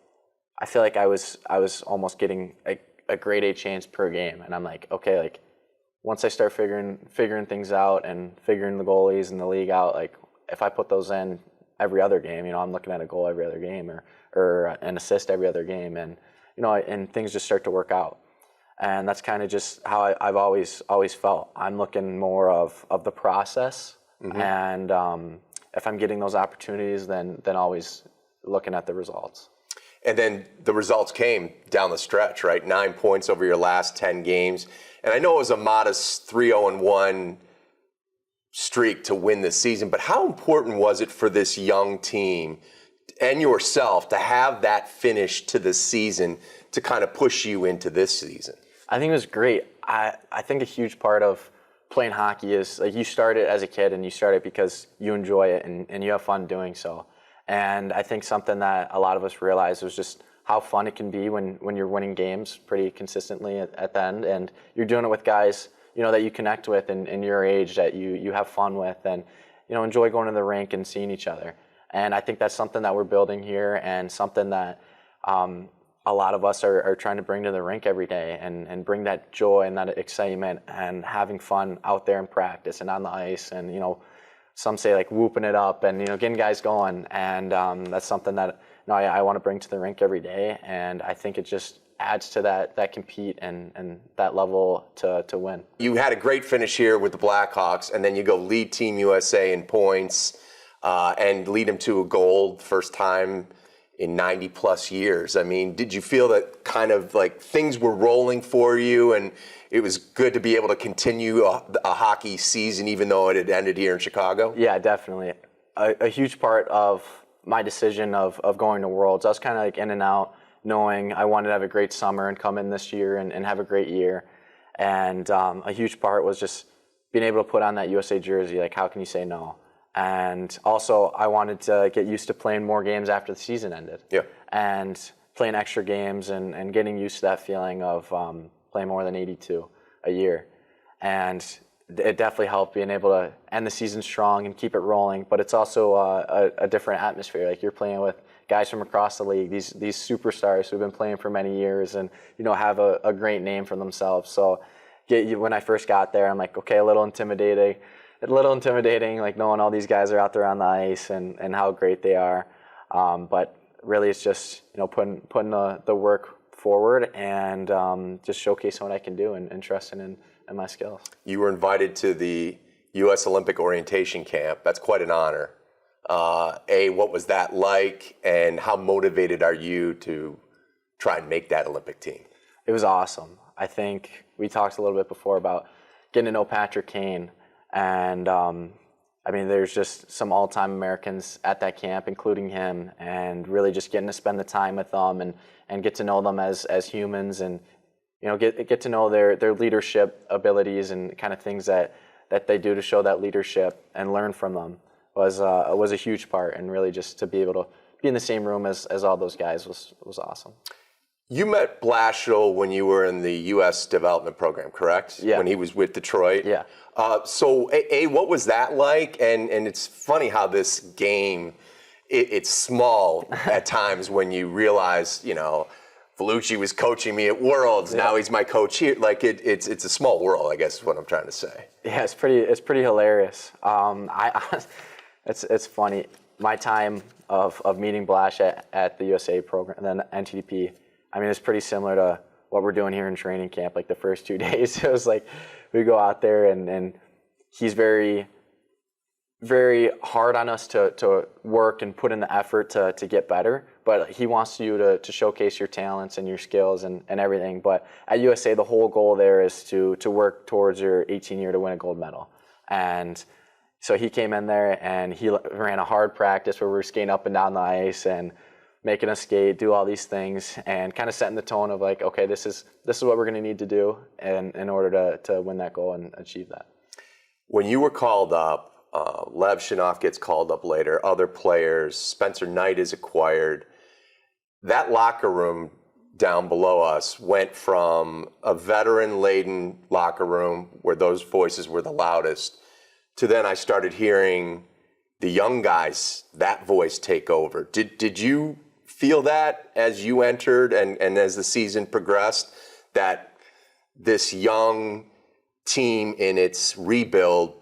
I feel like I was almost getting a grade A chance per game, and I'm like, okay, like once I start figuring things out and figuring the goalies and the league out, like if I put those in every other game, I'm looking at a goal every other game or an assist every other game, and and things just start to work out. And that's kind of just how I've always felt. I'm looking more of the process, mm-hmm. and if I'm getting those opportunities, then always looking at the results. And then the results came down the stretch, right? 9 points over your last 10 games. And I know it was a modest 3-0-1 streak to win this season, but how important was it for this young team and yourself to have that finish to the season to kind of push you into this season? I think it was great. I think a huge part of playing hockey is like you start it as a kid and you start it because you enjoy it and you have fun doing so. And I think something that a lot of us realized was just how fun it can be when you're winning games pretty consistently at the end, and you're doing it with guys that you connect with and your age, that you have fun with, and enjoy going to the rink and seeing each other. And I think that's something that we're building here, and something that a lot of us are trying to bring to the rink every day, and bring that joy and that excitement and having fun out there in practice and on the ice, and some say like whooping it up and getting guys going, and that's something that I want to bring to the rink every day, and I think it just adds to that compete and that level to win. You had a great finish here with the Blackhawks, and then you go lead Team USA in points and lead them to a gold first time in 90 plus years. Did you feel that kind of like things were rolling for you and it was good to be able to continue a hockey season even though it had ended here in Chicago? Yeah, definitely. A huge part of my decision of going to Worlds, I was kind of like in and out, knowing I wanted to have a great summer and come in this year and have a great year. And a huge part was just being able to put on that USA jersey. Like, how can you say no? And also, I wanted to get used to playing more games after the season ended. Yeah. And playing extra games and getting used to that feeling of playing more than 82 a year. And it definitely helped being able to end the season strong and keep it rolling. But it's also a different atmosphere. Like, you're playing with guys from across the league, these superstars who've been playing for many years and, have a great name for themselves. So when I first got there, I'm like, okay, a little intimidating, like knowing all these guys are out there on the ice and how great they are. But really, it's just, putting the work forward and just showcasing what I can do and trusting in my skills. You were invited to the U.S. Olympic orientation camp. That's quite an honor. What was that like, and how motivated are you to try and make that Olympic team? It was awesome. I think we talked a little bit before about getting to know Patrick Kane, and there's just some all-time Americans at that camp, including him, and really just getting to spend the time with them and get to know them as humans, and get to know their leadership abilities and kind of things that they do to show that leadership and learn from them was a huge part. And really just to be able to be in the same room as all those guys was awesome. You met Blashill when you were in the U.S. development program, correct? Yeah. When he was with Detroit? Yeah. So what was that like? And it's funny how this game, it's small at times when you realize, Vellucci was coaching me at Worlds. Yeah. Now he's my coach here. Like it's a small world, I guess is what I'm trying to say. Yeah, it's pretty hilarious. It's funny. My time of meeting Blash at the USA program, then NTDP, it's pretty similar to what we're doing here in training camp. Like the first 2 days, it was like we go out there and he's very, very hard on us to work and put in the effort to get better. But he wants you to showcase your talents and your skills and everything. But at USA, the whole goal there is to work towards your 18 year to win a gold medal. And so he came in there and he ran a hard practice where we were skating up and down the ice and making us skate, do all these things, and kind of setting the tone of like, okay, this is what we're going to need to do in order to win that goal and achieve that. When you were called up, Levshunov gets called up later, other players, Spencer Knight is acquired. That locker room down below us went from a veteran-laden locker room where those voices were the loudest to then I started hearing the young guys, that voice take over. Did you feel that as you entered and as the season progressed, that this young team in its rebuild,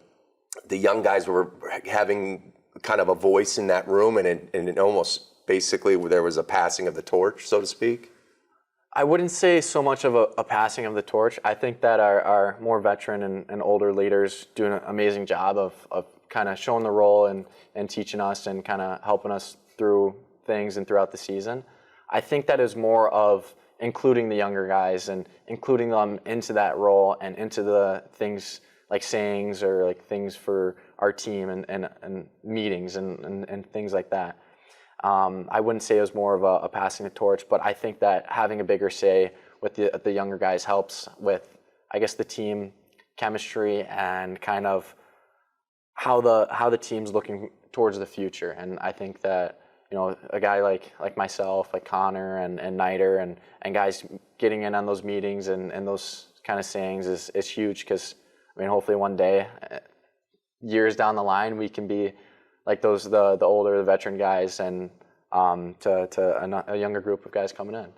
the young guys were having kind of a voice in that room and it almost basically there was a passing of the torch, so to speak? I wouldn't say so much of a passing of the torch. I think that our more veteran and older leaders do an amazing job of kind of showing the role and teaching us and kind of helping us through things and throughout the season. I think that is more of including the younger guys and including them into that role and into the things like sayings or like things for our team and meetings and things like that. I wouldn't say it was more of a passing the torch, but I think that having a bigger say with the younger guys helps with, I guess, the team chemistry and kind of how the team's looking towards the future. And I think that, a guy like myself, like Connor and Niter and guys getting in on those meetings and those kind of sayings is huge because, hopefully one day, years down the line, we can be like the older, the veteran guys, and to a younger group of guys coming in,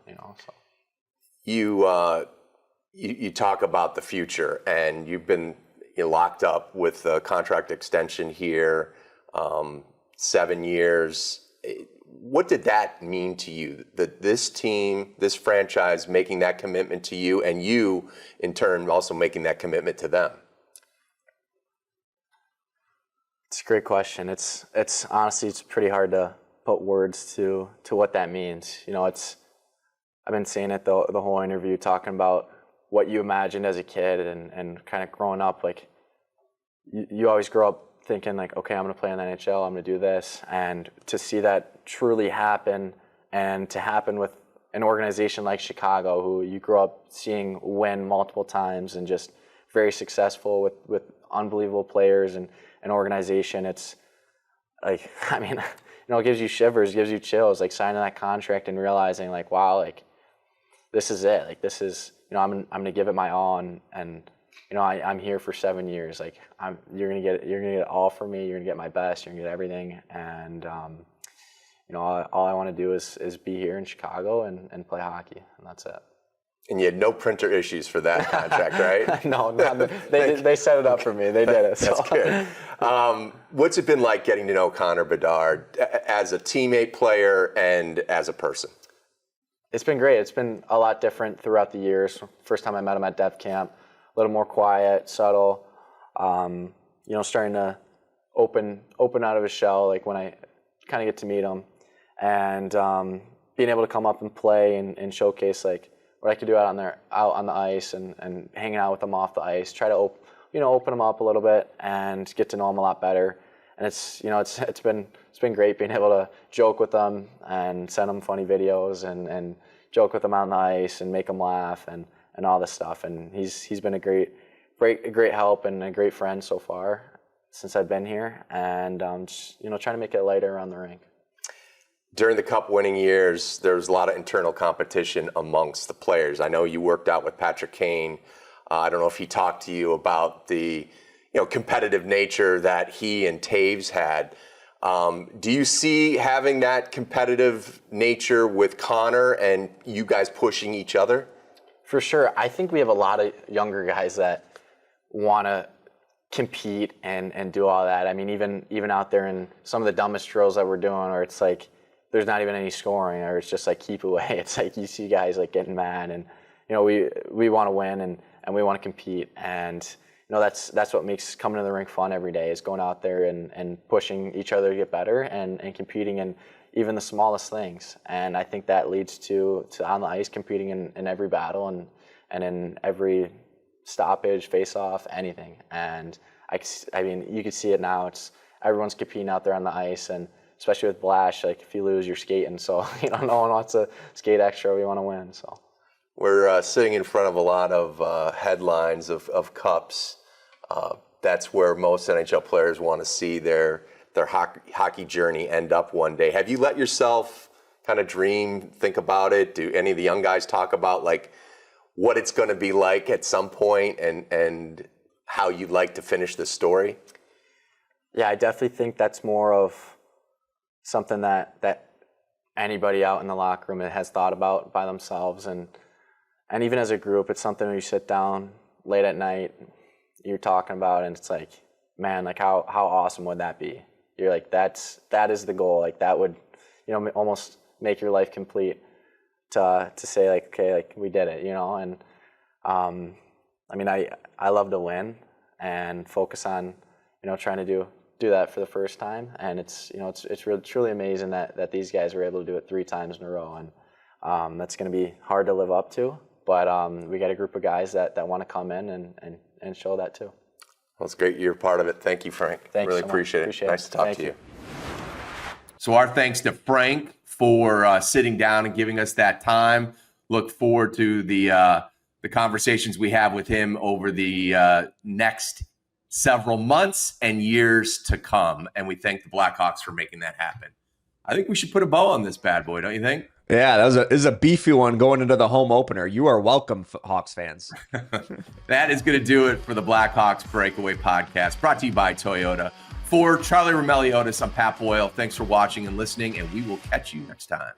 So you talk about the future, and you've been locked up with a contract extension here, 7 years. What did that mean to you? That this team, this franchise, making that commitment to you, and you, in turn, also making that commitment to them? It's a great question. It's honestly, it's pretty hard to put words to what that means. I've been saying it the whole interview, talking about what you imagined as a kid and kind of growing up. Like you always grow up thinking like, okay, I'm going to play in the NHL, I'm going to do this, and to see that truly happen and to happen with an organization like Chicago, who you grew up seeing win multiple times and just very successful with unbelievable players and an organization. It's like, it gives you shivers, gives you chills, like signing that contract and realizing like, wow, like this is it. Like this is, I'm going to give it my all and I'm here for 7 years. Like you're gonna get it all from me. You're gonna get my best. You're gonna get everything. And all I want to do is be here in Chicago and play hockey, and that's it. And you had no printer issues for that contract, right? No, they set it up for me. They did it. So. That's good. What's it been like getting to know Connor Bedard as a teammate, player, and as a person? It's been great. It's been a lot different throughout the years. First time I met him at Dev Camp, a little more quiet, subtle. Starting to open out of his shell, like when I kind of get to meet him, and being able to come up and play and showcase like what I could do out on the ice and hanging out with him off the ice. Try to open him up a little bit and get to know him a lot better. And it's been great being able to joke with him and send him funny videos and joke with him out on the ice and make him laugh and all this stuff. And he's been a great help and a great friend so far since I've been here. And trying to make it lighter around the rink. During the Cup winning years, there was a lot of internal competition amongst the players. I know you worked out with Patrick Kane. I don't know if he talked to you about the competitive nature that he and Taves had. Do you see having that competitive nature with Connor and you guys pushing each other? For sure. I think we have a lot of younger guys that want to compete and do all that. I mean, even out there in some of the dumbest drills that we're doing, where it's like there's not even any scoring, or it's just like keep away. It's like you see guys like getting mad, and we want to win and we want to compete, and that's what makes coming to the rink fun every day, is going out there and pushing each other to get better and competing in even the smallest things. And I think that leads to on the ice competing in every battle and in every stoppage, face-off, anything. And I mean, you can see it now. It's everyone's competing out there on the ice, and especially with Blash, like if you lose, you're skating. So no one wants to skate extra. We want to win. So we're sitting in front of a lot of headlines of cups. That's where most NHL players want to see their hockey journey end up one day. Have you let yourself kind of dream, think about it? Do any of the young guys talk about like what it's going to be like at some point and how you'd like to finish the story? Yeah, I definitely think that's more of something that anybody out in the locker room has thought about by themselves, and even as a group, it's something where you sit down late at night, you're talking about, and it's like, man, like how awesome would that be? You're like, that is the goal. Like that would, almost make your life complete to say like, okay, like we did it, and I mean, I love to win and focus on, trying to do that for the first time. And it's really truly amazing that these guys were able to do it 3 times in a row. And that's going to be hard to live up to, but we got a group of guys that want to come in and show that too. Well, it's great you're part of it. Thank you, Frank. Thanks really so appreciate it. Nice to talk to you. So our thanks to Frank for sitting down and giving us that time. Look forward to the conversations we have with him over the next several months and years to come. And we thank the Blackhawks for making that happen. I think we should put a bow on this bad boy, don't you think? Yeah, this is a beefy one going into the home opener. You are welcome, Hawks fans. That is going to do it for the Blackhawks Breakaway Podcast, brought to you by Toyota. For Charlie Roumeliotis, I'm Pat Boyle. Thanks for watching and listening, and we will catch you next time.